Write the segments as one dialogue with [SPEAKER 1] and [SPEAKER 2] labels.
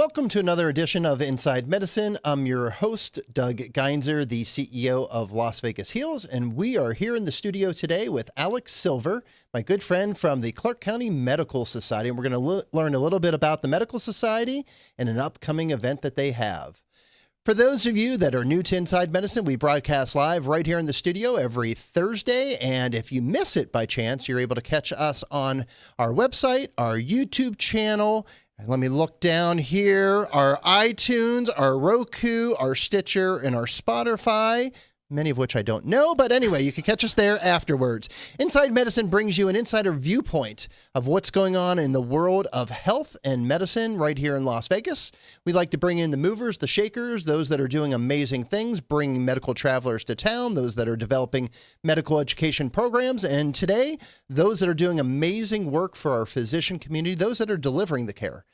[SPEAKER 1] Welcome to another edition of Inside Medicine. I'm your host, Doug Geinzer, the CEO of Las Vegas Heals, and we are here in the studio today with Alex Sliver, my good friend from the Clark County Medical Society. And we're going to learn a little bit about the Medical Society and an upcoming event that they have. For those of you that are new to Inside Medicine, we broadcast live right here in the studio every Thursday. And if you miss it by chance, you're able to catch us on our website, our YouTube channel. Let me look down here. Our iTunes, our Roku, our Stitcher, and our Spotify, many of which I don't know. But anyway, you can catch us there afterwards. Inside Medicine brings you an insider viewpoint of what's going on in the world of health and medicine right here in Las Vegas. We like to bring in the movers, the shakers, those that are doing amazing things, bringing medical travelers to town, those that are developing medical education programs, and today, those that are doing amazing work for our physician community, those that are delivering the care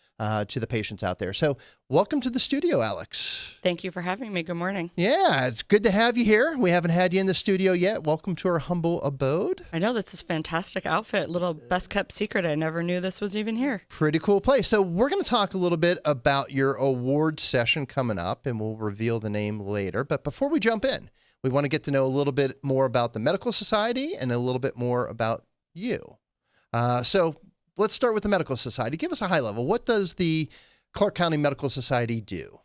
[SPEAKER 1] to the patients out there. So welcome to the studio, Alex.
[SPEAKER 2] Thank you for having me. Good morning.
[SPEAKER 1] Yeah, it's good to have you here. We haven't had you in the studio yet. Welcome to our humble abode.
[SPEAKER 2] I know, this is a fantastic outfit. Little best kept secret. I never knew this was even here.
[SPEAKER 1] Pretty cool place. So we're going to talk a little bit about your award session coming up, and we'll reveal the name later. But before we jump in, we want to get to know a little bit more about the Medical Society and a little bit more about you. So let's start with the Medical Society. Give us a high level. What does the Clark County Medical Society do?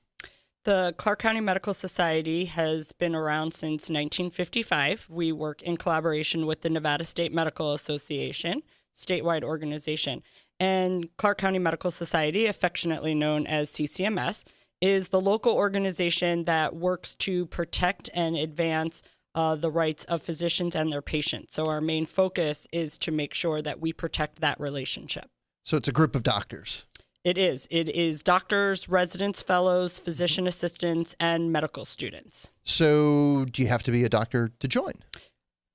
[SPEAKER 2] The Clark County Medical Society has been around since 1955. We work in collaboration with the Nevada State Medical Association, statewide organization. And Clark County Medical Society, affectionately known as CCMS, is the local organization that works to protect and advance the rights of physicians and their patients. So our main focus is to make sure that we protect that relationship.
[SPEAKER 1] So it's a group of doctors.
[SPEAKER 2] It is. It is doctors, residents, fellows, physician assistants, and medical students.
[SPEAKER 1] So do you have to be a doctor to join?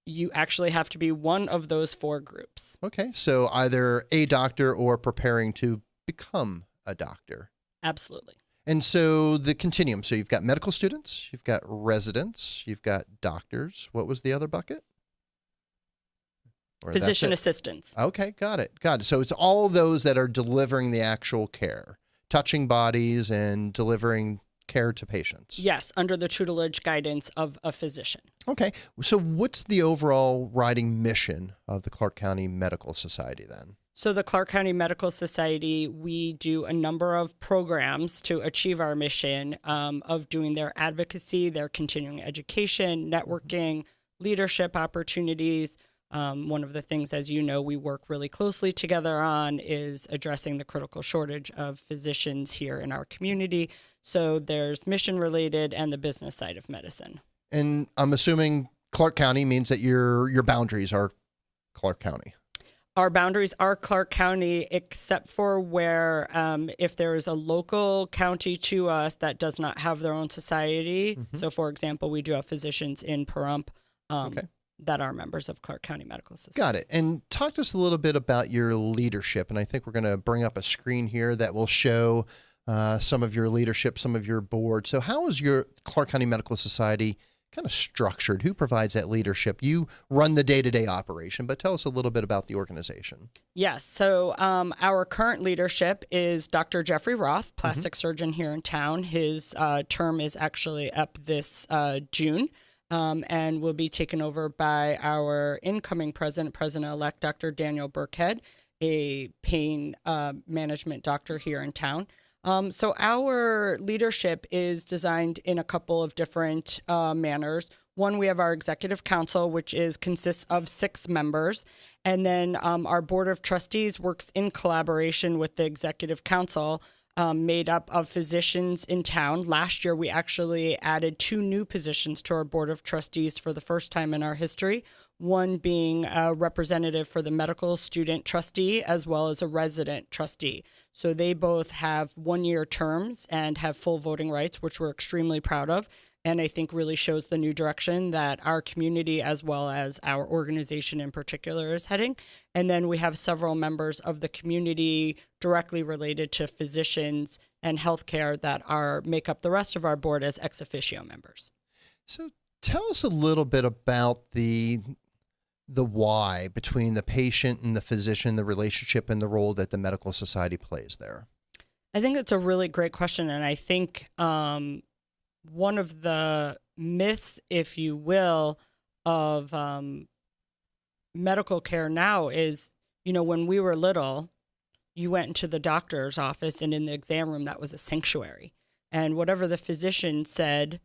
[SPEAKER 2] You actually have to be one of those four groups.
[SPEAKER 1] Okay. So either a doctor or preparing to become a doctor.
[SPEAKER 2] Absolutely.
[SPEAKER 1] And so the continuum, so you've got medical students, you've got residents, you've got doctors. What was the other bucket? Or
[SPEAKER 2] physician assistants.
[SPEAKER 1] Okay, got it. Got it. So it's all those that are delivering the actual care, touching bodies and delivering care to patients.
[SPEAKER 2] Yes, under the tutelage guidance of a physician.
[SPEAKER 1] Okay. So what's the overall riding mission of the Clark County Medical Society then?
[SPEAKER 2] So the Clark County Medical Society, we do a number of programs to achieve our mission of doing their advocacy, their continuing education, networking, leadership opportunities. One of the things, as you know, we work really closely together on is addressing the critical shortage of physicians here in our community. So there's mission related and the business side of medicine. And
[SPEAKER 1] I'm assuming Clark County means that your boundaries are Clark County.
[SPEAKER 2] Our boundaries are Clark County, except for where if there is a local county to us that does not have their own society. Mm-hmm. So, for example, we do have physicians in Pahrump that are members of Clark County Medical Society.
[SPEAKER 1] Got it. And talk to us a little bit about your leadership. And I think we're going to bring up a screen here that will show some of your leadership, some of your board. So how is your Clark County Medical Society kind of structured? Who provides that leadership? You run the day-to-day operation, but tell us a little bit about the organization.
[SPEAKER 2] Yes. So our current leadership is Dr. Jeffrey Roth, plastic surgeon here in town. His term is actually up this June and will be taken over by our incoming President-elect, Dr. Daniel Burkhead, a pain management doctor here in town. So our leadership is designed in a couple of different manners. One, we have our executive council, which consists of 6 members. And then our board of trustees works in collaboration with the executive council, made up of physicians in town. Last year, we actually added 2 new positions to our board of trustees for the first time in our history, one being a representative for the medical student trustee as well as a resident trustee. So they both have 1-year terms and have full voting rights, which we're extremely proud of. And I think really shows the new direction that our community as well as our organization in particular is heading. And then we have several members of the community directly related to physicians and healthcare that make up the rest of our board as ex officio members.
[SPEAKER 1] So tell us a little bit about the why between the patient and the physician, the relationship and the role that the medical society plays there.
[SPEAKER 2] I think it's a really great question. And I think one of the myths, if you will, of medical care now is, when we were little, you went into the doctor's office, and in the exam room, that was a sanctuary. And whatever the physician said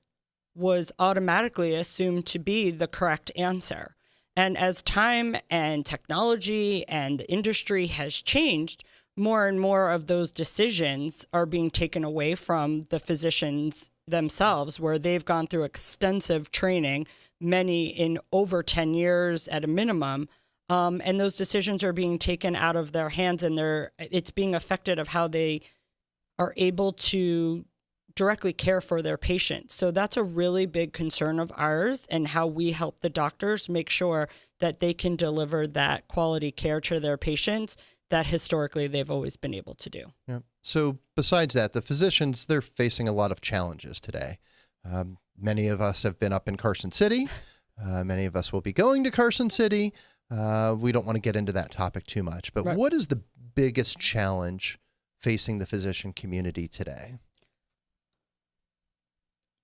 [SPEAKER 2] was automatically assumed to be the correct answer. And as time and technology and the industry has changed, more and more of those decisions are being taken away from the physicians themselves, where they've gone through extensive training, many in over 10 years at a minimum. And those decisions are being taken out of their hands, and it's being affected of how they are able to directly care for their patients. So that's a really big concern of ours, and how we help the doctors make sure that they can deliver that quality care to their patients that historically they've always been able to do.
[SPEAKER 1] Yeah. So besides that, the physicians, they're facing a lot of challenges today. Many of us have been up in Carson City. Many of us will be going to Carson City. We don't want to get into that topic too much, but What is the biggest challenge facing the physician community today?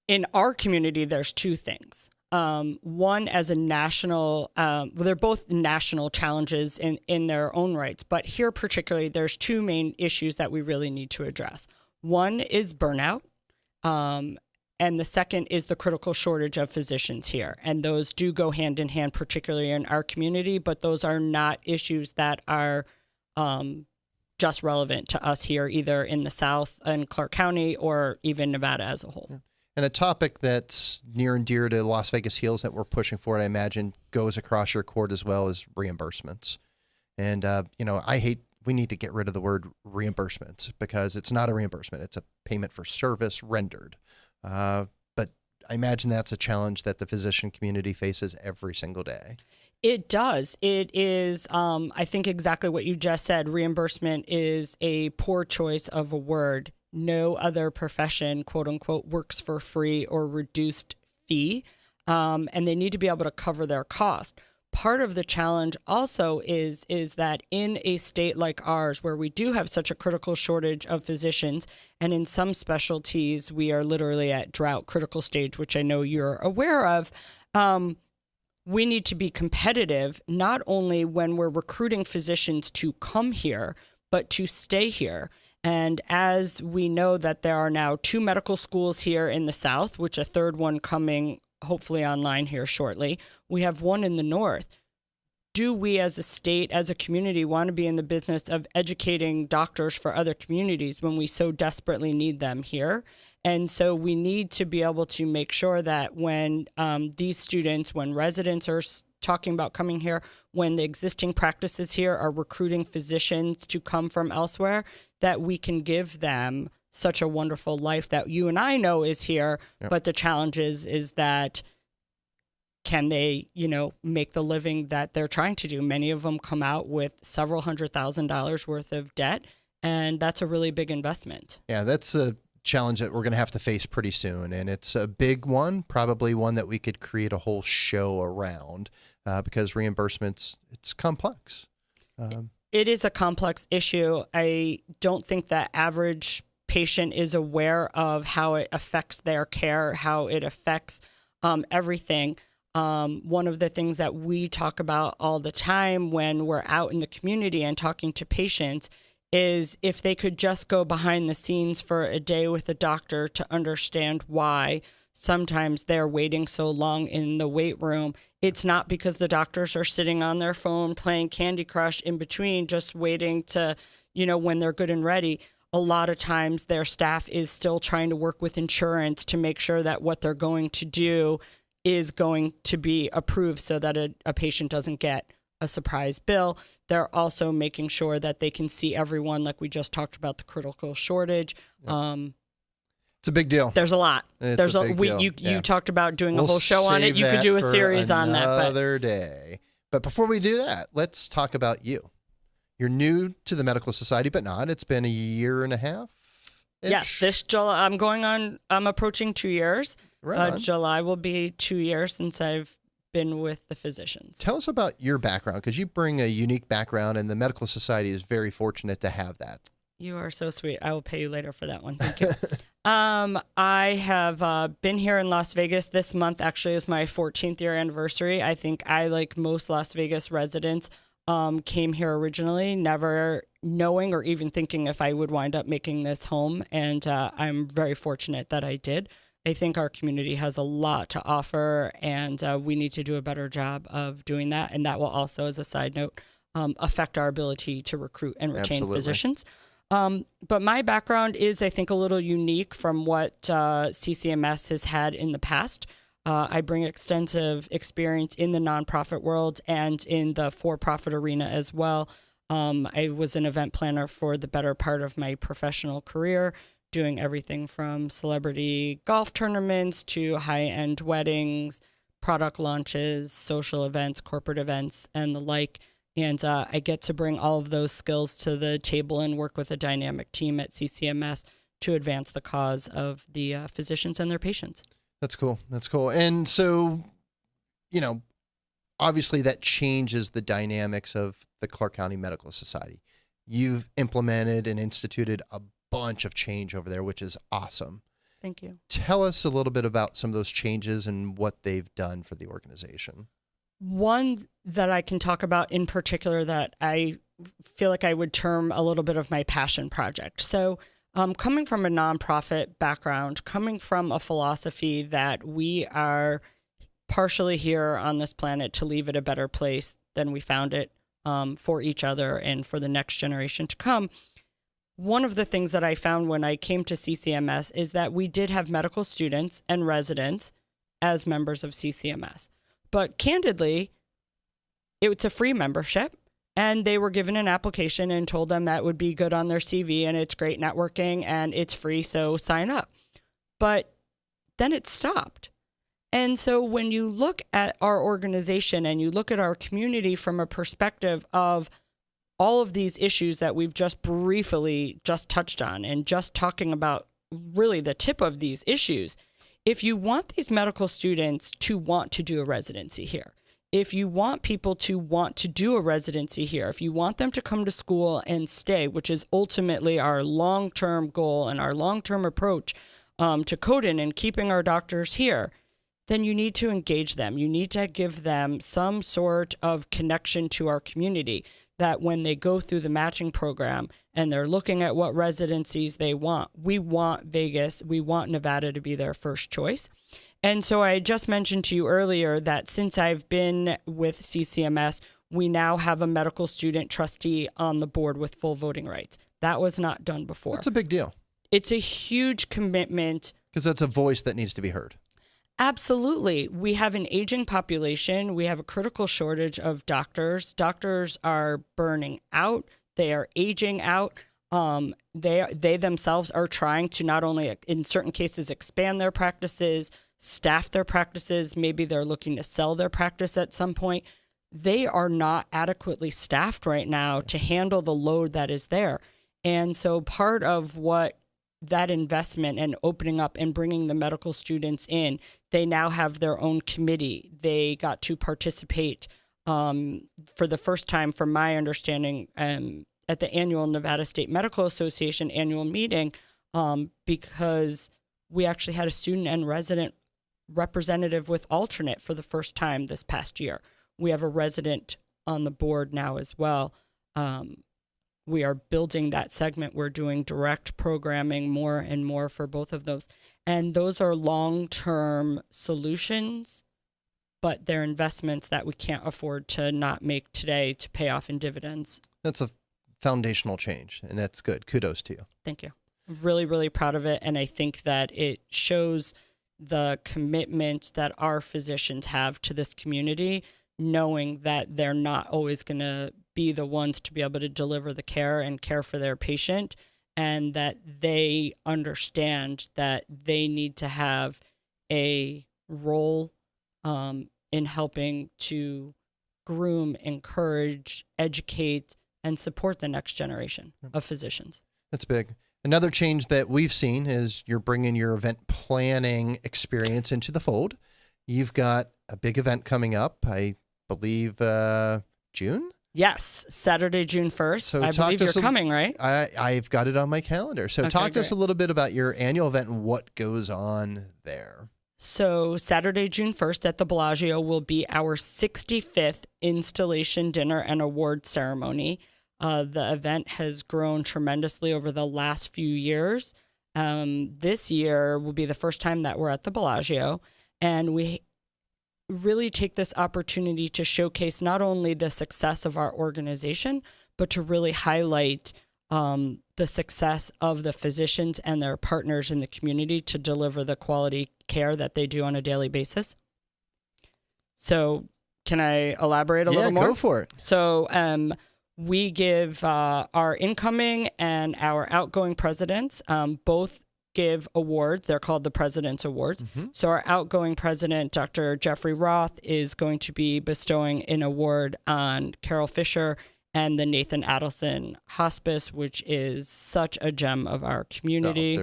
[SPEAKER 2] In our community, there's two things. One, as a national, they're both national challenges in their own rights, but here particularly, there's two main issues that we really need to address. One is burnout, and the second is the critical shortage of physicians here. And those do go hand in hand, particularly in our community, but those are not issues that are just relevant to us here, either in the South and Clark County or even Nevada as a whole.
[SPEAKER 1] Yeah. And a topic that's near and dear to Las Vegas Heals that we're pushing for, I imagine, goes across your court as well, as reimbursements. And, we need to get rid of the word reimbursements, because it's not a reimbursement. It's a payment for service rendered. But I imagine that's a challenge that the physician community faces every single day.
[SPEAKER 2] It does. It is, I think, exactly what you just said. Reimbursement is a poor choice of a word. No other profession, quote unquote, works for free or reduced fee, and they need to be able to cover their cost. Part of the challenge also is that in a state like ours, where we do have such a critical shortage of physicians, and in some specialties we are literally at drought critical stage, which I know you're aware of, we need to be competitive, not only when we're recruiting physicians to come here, but to stay here. And as we know that there are now 2 medical schools here in the South, which a third one coming hopefully online here shortly, we have one in the North. Do we as a state, as a community, want to be in the business of educating doctors for other communities when we so desperately need them here? And so we need to be able to make sure that when these students, when residents are talking about coming here, when the existing practices here are recruiting physicians to come from elsewhere, that we can give them such a wonderful life that you and I know is here. Yep. But the challenge is that can they, make the living that they're trying to do? Many of them come out with several $100,000 worth of debt, and that's a really big investment.
[SPEAKER 1] Yeah, that's a challenge that we're going to have to face pretty soon, and it's a big one, probably one that we could create a whole show around, because reimbursements, it's complex.
[SPEAKER 2] It is a complex issue. I don't think that average patient is aware of how it affects their care, how it affects everything. One of the things that we talk about all the time when we're out in the community and talking to patients is if they could just go behind the scenes for a day with a doctor to understand why sometimes they're waiting so long in the wait room. It's not because the doctors are sitting on their phone playing Candy Crush in between, just waiting to, when they're good and ready. A lot of times their staff is still trying to work with insurance to make sure that what they're going to do is going to be approved so that a patient doesn't get a surprise bill. They're also making sure that they can see everyone, like we just talked about the critical shortage. Yep.
[SPEAKER 1] It's a big deal.
[SPEAKER 2] There's a lot.
[SPEAKER 1] It's a big deal.
[SPEAKER 2] You talked about doing a whole show on it. You could do a series on that.
[SPEAKER 1] Another day. But before we do that, let's talk about you. You're new to the Medical Society, but not. It's been a year and a half.
[SPEAKER 2] Yes, this July I'm approaching 2 years. Right. July will be 2 years since I've been with the physicians.
[SPEAKER 1] Tell us about your background, because you bring a unique background, and the Medical Society is very fortunate to have that.
[SPEAKER 2] You are so sweet. I will pay you later for that one. Thank you. I have been here in Las Vegas. This month actually is my 14th year anniversary. I think I, like most Las Vegas residents, came here originally, never knowing or even thinking if I would wind up making this home. And I'm very fortunate that I did. I think our community has a lot to offer, and we need to do a better job of doing that. And that will also, as a side note, affect our ability to recruit and retain physicians. But my background is, I think, a little unique from what CCMS has had in the past. I bring extensive experience in the nonprofit world and in the for-profit arena as well. I was an event planner for the better part of my professional career, doing everything from celebrity golf tournaments to high-end weddings, product launches, social events, corporate events, and the like. And I get to bring all of those skills to the table and work with a dynamic team at CCMS to advance the cause of the physicians and their patients.
[SPEAKER 1] That's cool. That's cool. And so, you know, obviously that changes the dynamics of the Clark County Medical Society. You've implemented and instituted a bunch of change over there, which is awesome.
[SPEAKER 2] Thank you.
[SPEAKER 1] Tell us a little bit about some of those changes and what they've done for the organization.
[SPEAKER 2] One that I can talk about in particular that I feel like I would term a little bit of my passion project. So coming from a nonprofit background, coming from a philosophy that we are partially here on this planet to leave it a better place than we found it, for each other and for the next generation to come. One of the things that I found when I came to CCMS is that we did have medical students and residents as members of CCMS. But candidly, it's a free membership, and they were given an application and told them that would be good on their CV, and it's great networking, and it's free, so sign up. But then it stopped. And so when you look at our organization and you look at our community from a perspective of all of these issues that we've just briefly just touched on and just talking about really the tip of these issues, if you want these medical students to want to do a residency here, if you want people to want to do a residency here, if you want them to come to school and stay, which is ultimately our long-term goal and our long-term approach to coding and keeping our doctors here, then you need to engage them. You need to give them some sort of connection to our community, that when they go through the matching program and they're looking at what residencies they want, we want Vegas, we want Nevada to be their first choice. And so I just mentioned to you earlier that since I've been with CCMS, we now have a medical student trustee on the board with full voting rights. That was not done before.
[SPEAKER 1] That's a big deal.
[SPEAKER 2] It's a huge commitment.
[SPEAKER 1] Because that's a voice that needs to be heard.
[SPEAKER 2] Absolutely. We have an aging population. We have a critical shortage of doctors. Doctors are burning out. They are aging out. They themselves are trying to not only, in certain cases, expand their practices, staff their practices. Maybe they're looking to sell their practice at some point. They are not adequately staffed right now to handle the load that is there. And so part of what that investment and opening up and bringing the medical students in, they now have their own committee. They got to participate for the first time, from my understanding, at the annual Nevada State Medical Association annual meeting, because we actually had a student and resident representative with alternate for the first time this past year. We have a resident on the board now as well. We are building that segment. We're doing direct programming more and more for both of those. And those are long-term solutions, but they're investments that we can't afford to not make today to pay off in dividends.
[SPEAKER 1] That's a foundational change, and that's good. Kudos to you.
[SPEAKER 2] Thank you. I'm really, really proud of it. And I think that it shows the commitment that our physicians have to this community, knowing that they're not always going to be the ones to be able to deliver the care and care for their patient, and that they understand that they need to have a role in helping to groom, encourage, educate, and support the next generation of physicians.
[SPEAKER 1] That's big. Another change that we've seen is you're bringing your event planning experience into the fold. You've got a big event coming up, I believe, June?
[SPEAKER 2] Yes, Saturday, June 1st.
[SPEAKER 1] So
[SPEAKER 2] I believe you're coming, right?
[SPEAKER 1] I've got it on my calendar. So
[SPEAKER 2] Okay,
[SPEAKER 1] talk to
[SPEAKER 2] great.
[SPEAKER 1] us a little bit about your annual event and what goes on there.
[SPEAKER 2] So Saturday, June 1st at the Bellagio will be our 65th installation dinner and award ceremony. The event has grown tremendously over the last few years. This year will be the first time that we're at the Bellagio, and we really take this opportunity to showcase not only the success of our organization, but to really highlight the success of the physicians and their partners in the community to deliver the quality care that they do on a daily basis. So can I elaborate a little more?
[SPEAKER 1] Yeah, go for it.
[SPEAKER 2] So we give our incoming and our outgoing presidents both give awards. They're called the President's Awards. So our outgoing president, Dr. Jeffrey Roth, is going to be bestowing an award on Carol Fisher and the Nathan Adelson Hospice, which is such a gem of our community.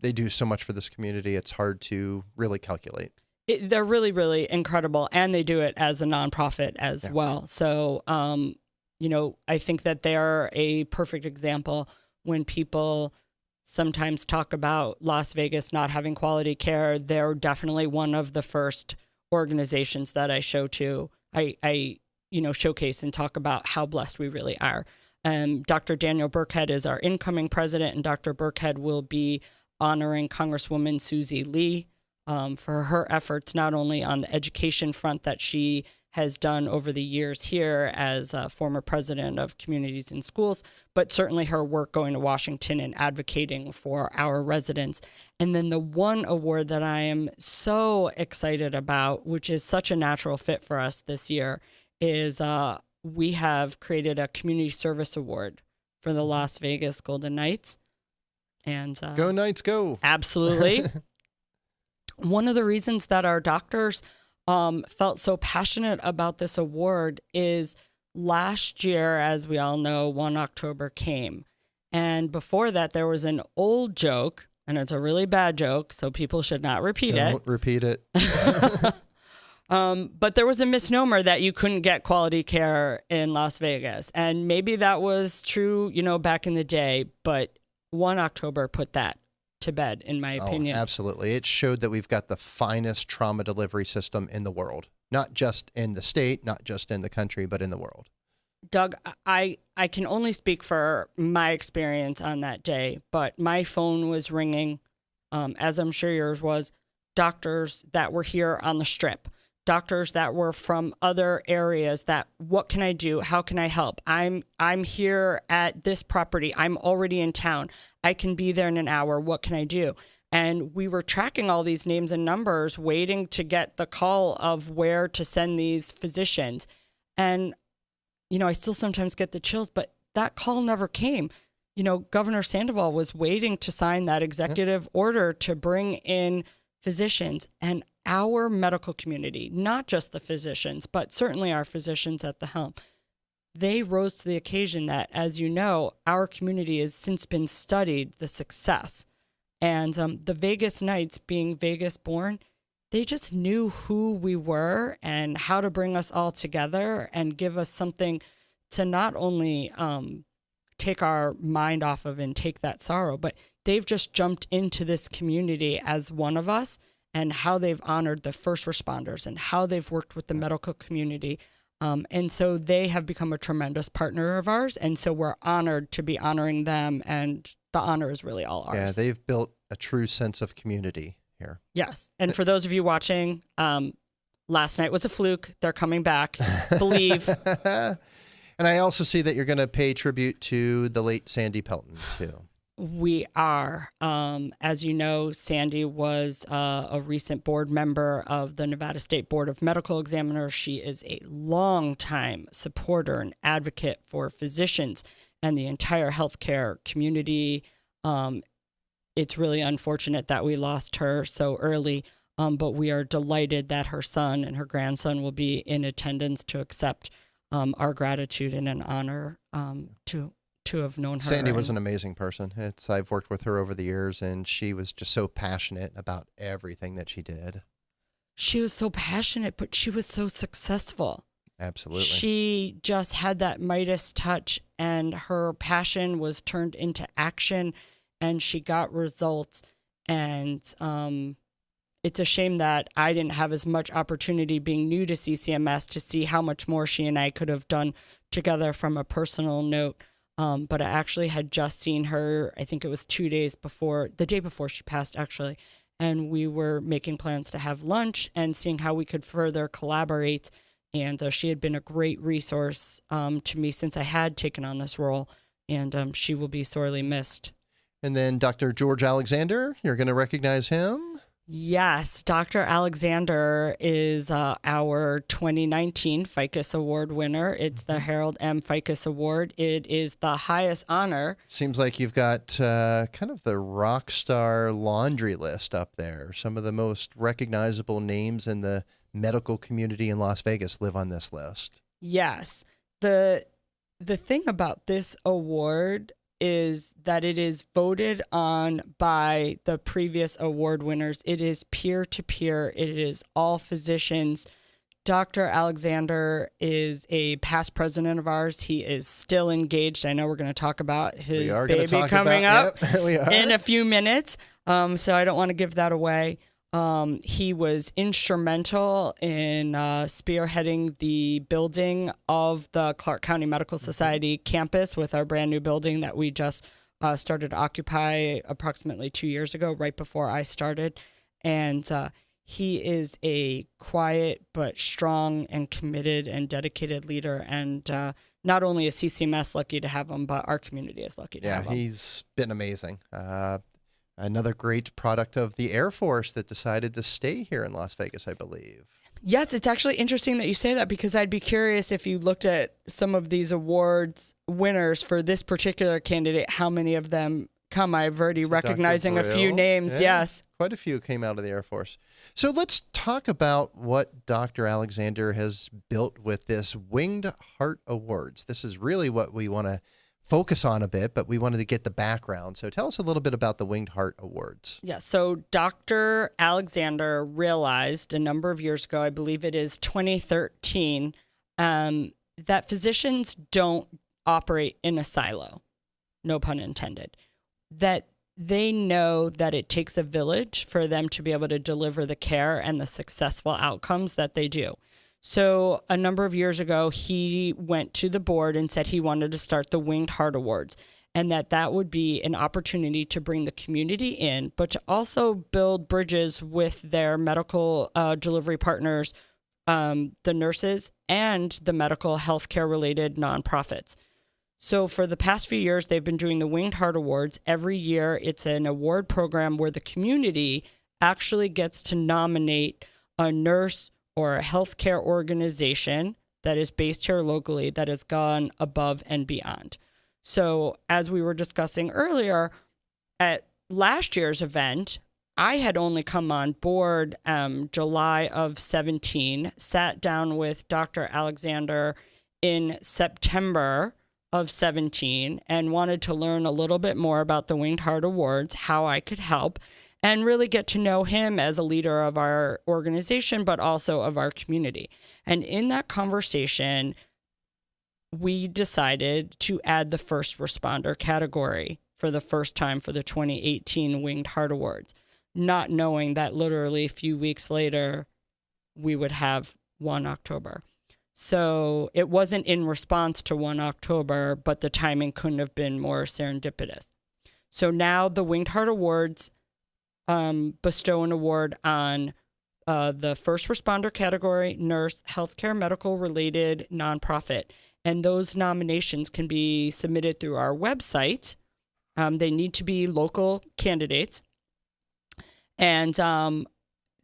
[SPEAKER 1] They do so much for this community. It's hard to really calculate.
[SPEAKER 2] They're really, really incredible, and they do it as a nonprofit as well. So, I think that they're a perfect example when people sometimes talk about Las Vegas not having quality care. They're definitely one of the first organizations that I showcase and talk about how blessed we really are. Dr. Daniel Burkhead is our incoming president, and Dr. Burkhead will be honoring Congresswoman Susie Lee for her efforts, not only on the education front that she has done over the years here as a former president of Communities in Schools, but certainly her work going to Washington and advocating for our residents. And then the one award that I am so excited about, which is such a natural fit for us this year, is we have created a community service award for the Las Vegas Golden Knights. And
[SPEAKER 1] go Knights, go.
[SPEAKER 2] Absolutely. One of the reasons that our doctors felt so passionate about this award is last year, as we all know, 1 October came. And before that, there was an old joke, and it's a really bad joke, so people should not repeat it.
[SPEAKER 1] Don't repeat it.
[SPEAKER 2] But there was a misnomer that you couldn't get quality care in Las Vegas. And maybe that was true, back in the day, but 1 October put that to bed, in my opinion.
[SPEAKER 1] Absolutely. It showed that we've got the finest trauma delivery system in the world, not just in the state, not just in the country, but in the world.
[SPEAKER 2] Doug, I can only speak for my experience on that day, but my phone was ringing, as I'm sure yours was, doctors that were here on the Strip, doctors that were from other areas that, what can I do? How can I help? I'm here at this property. I'm already in town. I can be there in an hour. What can I do? And we were tracking all these names and numbers, waiting to get the call of where to send these physicians. And, I still sometimes get the chills, but that call never came. Governor Sandoval was waiting to sign that executive order to bring in physicians, and our medical community, not just the physicians, but certainly our physicians at the helm, they rose to the occasion that, as you know, our community has since been studied the success. And the Vegas Knights, being Vegas born, they just knew who we were and how to bring us all together and give us something to not only take our mind off of and take that sorrow, but they've just jumped into this community as one of us, and how they've honored the first responders and how they've worked with the medical community. And so they have become a tremendous partner of ours. And so we're honored to be honoring them. And the honor is really all ours.
[SPEAKER 1] Yeah, they've built a true sense of community here.
[SPEAKER 2] Yes. And for those of you watching, last night was a fluke. They're coming back. Believe.
[SPEAKER 1] And I also see that you're going to pay tribute to the late Sandy Pelton, too.
[SPEAKER 2] We are. As you know, Sandy was a recent board member of the Nevada State Board of Medical Examiners. She is a longtime supporter and advocate for physicians and the entire healthcare community. It's really unfortunate that we lost her so early, but we are delighted that her son and her grandson will be in attendance to accept our gratitude and an honor to have known her.
[SPEAKER 1] Sandy was an amazing person. I've worked with her over the years, and she was just so passionate about everything that she did.
[SPEAKER 2] She was so passionate, but she was so successful.
[SPEAKER 1] Absolutely.
[SPEAKER 2] She just had that Midas touch, and her passion was turned into action, and she got results. And it's a shame that I didn't have as much opportunity being new to CCMS to see how much more she and I could have done together from a personal note. But I actually had just seen her, I think it was 2 days before, the day before she passed, actually. And we were making plans to have lunch and seeing how we could further collaborate. And she had been a great resource to me since I had taken on this role. And she will be sorely missed.
[SPEAKER 1] And then Dr. George Alexander, you're going to recognize him?
[SPEAKER 2] Yes, Dr. Alexander is our 2019 Ficus Award winner. It's the Harold M. Ficus Award. It is the highest honor.
[SPEAKER 1] Seems like you've got kind of the rock star laundry list up there. Some of the most recognizable names in the medical community in Las Vegas live on this list.
[SPEAKER 2] Yes. The thing about this award is that it is voted on by the previous award winners. It is peer-to-peer. It is all physicians. Dr. Alexander is a past president of ours. He is still engaged. I know we're going to talk about his baby coming up in a few minutes, so I don't want to give that away. He was instrumental in spearheading the building of the Clark County Medical Society campus with our brand new building that we just started to occupy approximately 2 years ago, right before I started. And he is a quiet but strong and committed and dedicated leader. And not only is CCMS lucky to have him, but our community is lucky to have him.
[SPEAKER 1] Yeah, he's been amazing. Another great product of the Air Force that decided to stay here in Las Vegas, I believe.
[SPEAKER 2] Yes, it's actually interesting that you say that, because I'd be curious if you looked at some of these awards winners for this particular candidate, how many of them come. I've already recognizing a few names. Yeah, yes.
[SPEAKER 1] Quite a few came out of the Air Force. So let's talk about what Dr. Alexander has built with this Winged Heart Awards. This is really what we want to focus on a bit, but we wanted to get the background. So tell us a little bit about the Winged Heart Awards.
[SPEAKER 2] Yeah, so Dr. Alexander realized a number of years ago, I believe it is 2013, that physicians don't operate in a silo, no pun intended, that they know that it takes a village for them to be able to deliver the care and the successful outcomes that they do. So a number of years ago, he went to the board and said he wanted to start the Winged Heart Awards, and that would be an opportunity to bring the community in, but to also build bridges with their medical delivery partners, the nurses, and the medical healthcare related nonprofits. So for the past few years, they've been doing the Winged Heart Awards. Every year, it's an award program where the community actually gets to nominate a nurse or a healthcare organization that is based here locally that has gone above and beyond. So as we were discussing earlier, at last year's event, I had only come on board July of 17, sat down with Dr. Alexander in September of 17, and wanted to learn a little bit more about the Winged Heart Awards, how I could help, and really get to know him as a leader of our organization, but also of our community. And in that conversation, we decided to add the first responder category for the first time for the 2018 Winged Heart Awards, not knowing that literally a few weeks later, we would have 1 October. So it wasn't in response to 1 October, but the timing couldn't have been more serendipitous. So now the Winged Heart Awards bestow an award on the first responder category, nurse, healthcare, medical related nonprofit. And those nominations can be submitted through our website. They need to be local candidates. And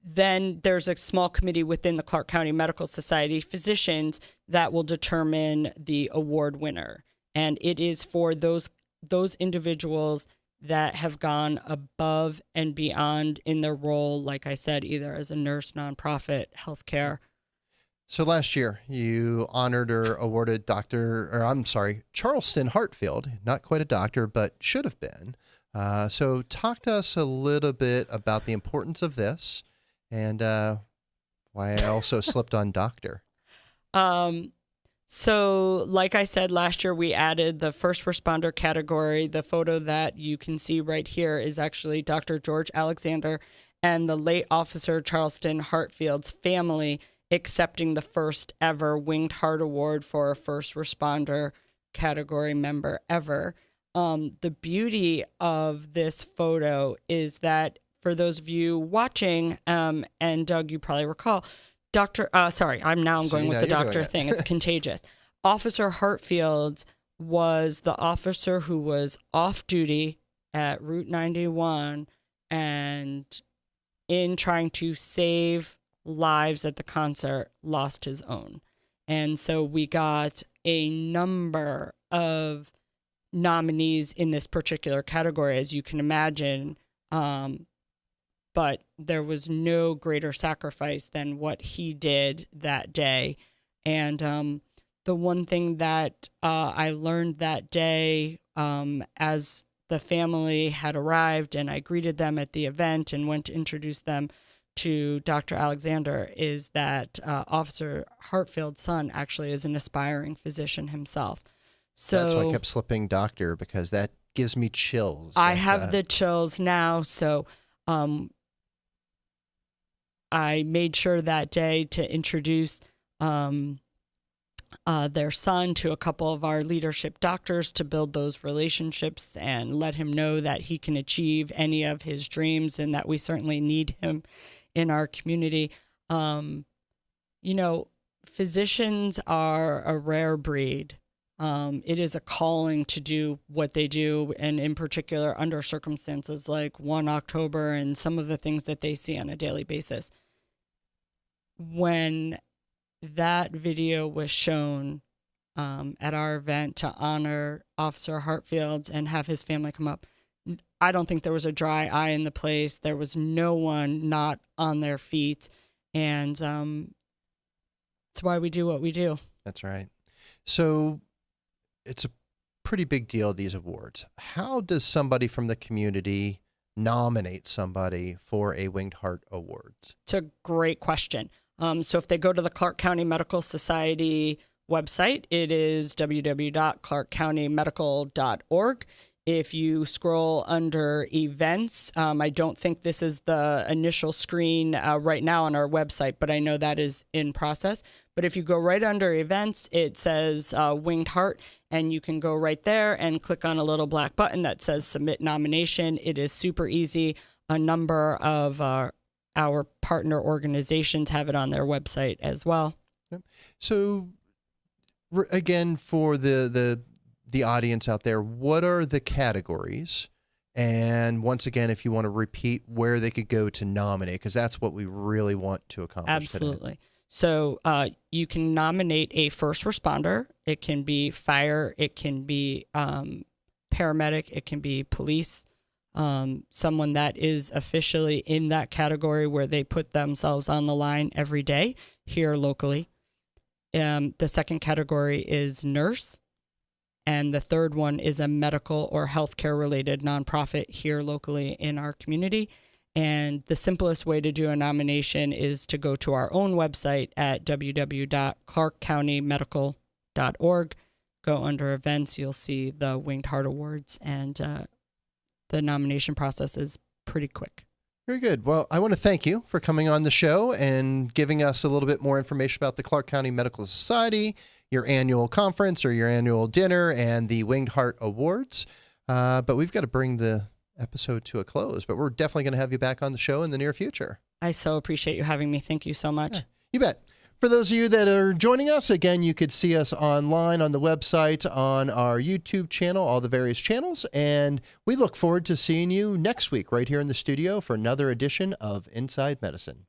[SPEAKER 2] then there's a small committee within the Clark County Medical Society physicians that will determine the award winner. And it is for those individuals that have gone above and beyond in their role, like I said, either as a nurse, nonprofit, healthcare.
[SPEAKER 1] So last year, you honored or awarded Charleston Hartfield, not quite a doctor, but should have been. So talk to us a little bit about the importance of this and why I also slipped on doctor.
[SPEAKER 2] So like I said, last year we added the first responder category. The photo that you can see right here is actually Dr. George Alexander and the late Officer Charleston Hartfield's family accepting the first ever Winged Heart Award for a first responder category member ever. The beauty of this photo is that for those of you watching, and Doug, you probably recall, I'm going with the doctor thing. It's contagious. Officer Hartfield was the officer who was off duty at Route 91 and in trying to save lives at the concert, lost his own. And so we got a number of nominees in this particular category, as you can imagine. But there was no greater sacrifice than what he did that day. And the one thing that I learned that day, as the family had arrived and I greeted them at the event and went to introduce them to Dr. Alexander, is that Officer Hartfield's son actually is an aspiring physician himself. So
[SPEAKER 1] that's why I kept slipping doctor, because that gives me chills.
[SPEAKER 2] I have the chills now. So I made sure that day to introduce their son to a couple of our leadership doctors to build those relationships and let him know that he can achieve any of his dreams and that we certainly need him in our community. Physicians are a rare breed. It is a calling to do what they do, and in particular under circumstances like 1 October and some of the things that they see on a daily basis. When that video was shown at our event to honor Officer Hartfield and have his family come up, I don't think there was a dry eye in the place. There was no one not on their feet. And it's why we do what we do.
[SPEAKER 1] That's right. So it's a pretty big deal, these awards. How does somebody from the community nominate somebody for a Winged Heart Awards?
[SPEAKER 2] It's a great question. So if they go to the Clark County Medical Society website, it is www.clarkcountymedical.org. If you scroll under events, I don't think this is the initial screen right now on our website, but I know that is in process. But if you go right under events, it says Winged Heart, and you can go right there and click on a little black button that says Submit Nomination. It is super easy. A number of our partner organizations have it on their website as well.
[SPEAKER 1] So again, for the audience out there, what are the categories? And once again, if you want to repeat where they could go to nominate, because that's what we really want to accomplish.
[SPEAKER 2] Absolutely.
[SPEAKER 1] Today.
[SPEAKER 2] So you can nominate a first responder. It can be fire. It can be paramedic. It can be police. Someone that is officially in that category where they put themselves on the line every day here locally. The second category is nurse. And the third one is a medical or healthcare related nonprofit here locally in our community. And the simplest way to do a nomination is to go to our own website at www.clarkcountymedical.org. Go under events, you'll see the Winged Heart Awards, and the nomination process is pretty quick.
[SPEAKER 1] Very good. Well, I want to thank you for coming on the show and giving us a little bit more information about the Clark County Medical Society, your annual conference or your annual dinner, and the Winged Heart Awards. But we've got to bring the episode to a close, but we're definitely going to have you back on the show in the near future.
[SPEAKER 2] I so appreciate you having me. Thank you so much.
[SPEAKER 1] Yeah, you bet. For those of you that are joining us, again, you could see us online on the website, on our YouTube channel, all the various channels, and we look forward to seeing you next week right here in the studio for another edition of Inside Medicine.